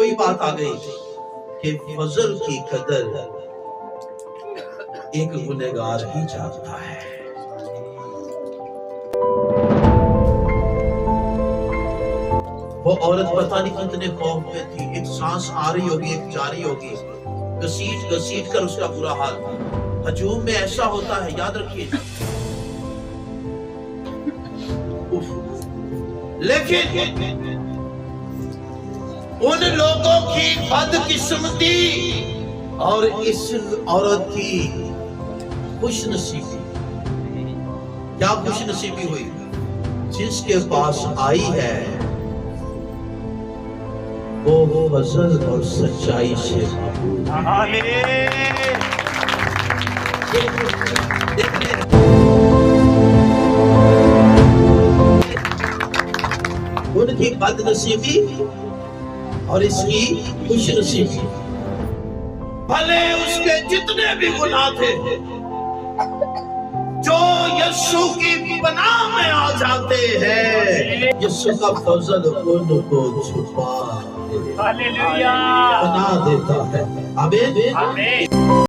وہی بات آ گئی کہ فضل کی قدر ایک گنہگار ہی جانتا ہے۔ وہ عورت پتہ نہیں کتنے خوف میں تھی، ایک سانس آ رہی ہوگی ایک جا رہی ہوگی، گھسیٹ گھسیٹ کر اس کا برا حال۔ ہجوم میں ایسا ہوتا ہے، یاد رکھیے۔ لیکن ان لوگوں کی بدقسمتی اور اس عورت کی خوش نصیبی، کیا خوش نصیبی ہوئی؟ جس کے پاس آئی ہے وہ فضل اور سچائی سے معبود ہے۔ ان کی بد نصیبی اور اس کی خوش نصیبی، بھلے اس کے جتنے بھی گناہ تھے جو یسوع کی پناہ میں آ جاتے ہیں، یسوع کا فضل ان کو چھپا پناہ دیتا ہے۔ آمین۔